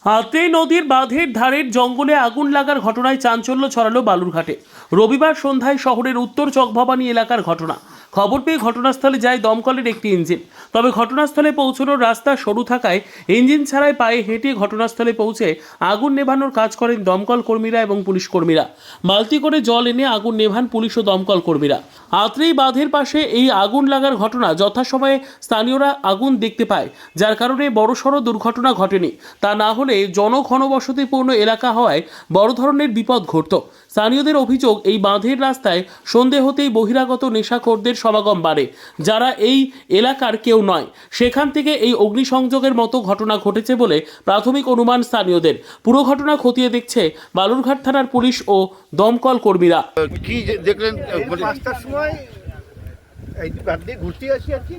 হাতে নদীর বাঁধের ধারের জঙ্গলে আগুন লাগার ঘটনায় চাঞ্চল্য ছড়ালো বালুরঘাটে। রবিবার সন্ধ্যায় শহরের উত্তর চকভবানী এলাকার ঘটনা। খবর পেয়ে ঘটনাস্থলে যায় দমকলের একটি ইঞ্জিন। তবে ঘটনাস্থলে পৌঁছানোর রাস্তা সরু থাকায় ইঞ্জিন ছাড়াই পায়ে হেঁটে ঘটনাস্থলে পৌঁছে আগুন নেভানোর কাজ করেন দমকল কর্মীরা এবং পুলিশ কর্মীরা। বালতি করে জল এনে আগুন নেভান পুলিশ ও দমকল কর্মীরা। আত্রেই বাঁধের পাশে এই আগুন লাগার ঘটনা যথাসময়ে স্থানীয়রা আগুন দেখতে পায়, যার কারণে বড়সড় দুর্ঘটনা ঘটেনি। তা না হলে জনঘনবসতিপূর্ণ এলাকা হওয়ায় বড় ধরনের বিপদ ঘটত। স্থানীয়দের অভিযোগ, এই বাঁধের রাস্তায় সন্ধে হতেই বহিরাগত নেশাখোরদের সমাগম বাড়ে, যারা এই এলাকার কেউ নয়। সেখান থেকে এই অগ্নিসংযোগের মতো ঘটনা ঘটেছে বলে প্রাথমিক অনুমান স্থানীয়দের। পুরো ঘটনা খতিয়ে দেখছে বালুরঘাট থানার পুলিশ ও দমকল কর্মীরা। কি দেখলেন? 5টার সময় এই বাদ দিয়ে ঘুরতে আসি আর কি,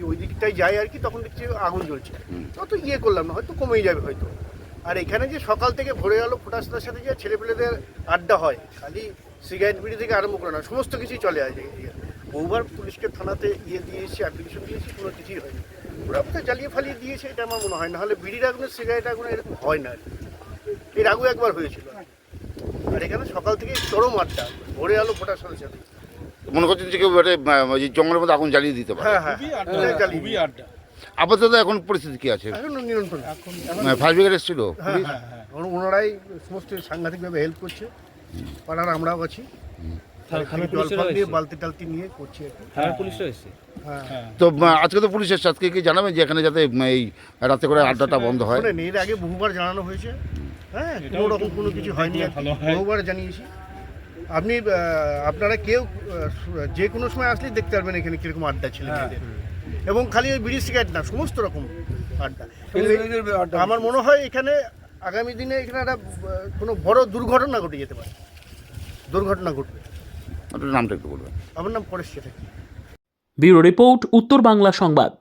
ওই দিকটাই যাই আর কি, তখন দেখছি আগুন জ্বলছে। তো ইয়ে করলাম না, হয়তো কমেই যাবে হয়তো। আর এখানে যে সকাল থেকে ভোরে গেল ফোটাসটার সাথে যে ছেলেপেলেদের আড্ডা হয়, খালি সিগারেট বিড়ি থেকে আরম্ভ করে না, সমস্ত কিছুই চলে আসে। বহুবার পুলিশকে থানাতে দিয়েছি, অ্যাপ্লিকেশন দিয়েছি, কোনো কিছুই হয়নি। ওরা কোথায় জ্বালিয়ে ফালিয়ে দিয়েছে এটা আমার মনে হয়। না হলে বিড়ির আগুনে সিগারেট আগুনে এরকম হয় না। এর আগে একবার হয়েছিল। আর এখানে সকাল থেকে চরম আড্ডা, ভোরে আলো ফোটার সাথে সাথে। মনে করছেন যে কেউ জঙ্গলের মধ্যে আগুন জ্বালিয়ে দিতে পারে? হ্যাঁ হ্যাঁ, আপাতত এখন পরিস্থিতি কি আছে? এখন নিয়ন্ত্রণ। ফায়ার ব্রিগেড এসেছিল? ওনারাই সমস্ত সাংঘাতিকভাবে হেল্প করছে। পাড়ার আমরাও আছি, জল ফল দিয়ে বালতি টালতি নিয়ে করছি। তো আজকে তো পুলিশ এসছে, আজকে কি জানাবেন যে এখানে যাতে এই রাতে করে আড্ডাটা বন্ধ হয়? এর আগে বহুবার জানানো হয়েছে, হ্যাঁ, কোনো রকম কোনো কিছু হয়নি, বহুবার জানিয়েছি। আপনারা কেউ যে কোনো সময় আসলেই দেখতে পারবেন এখানে কিরকম আড্ডা ছিল এবং খালি ওই বিড়ি সিগারেট না, সমস্ত রকম আড্ডা। আমার মনে হয় এখানে আগামী দিনে এখানে একটা কোনো বড় দুর্ঘটনা ঘটে যেতে পারে, দুর্ঘটনা ঘটবে। আপনার নামটা একটু বলবেন। আমার নাম পরেশ চ্যাটার্জি। ব্যুরো রিপোর্ট, উত্তর বাংলা সংবাদ।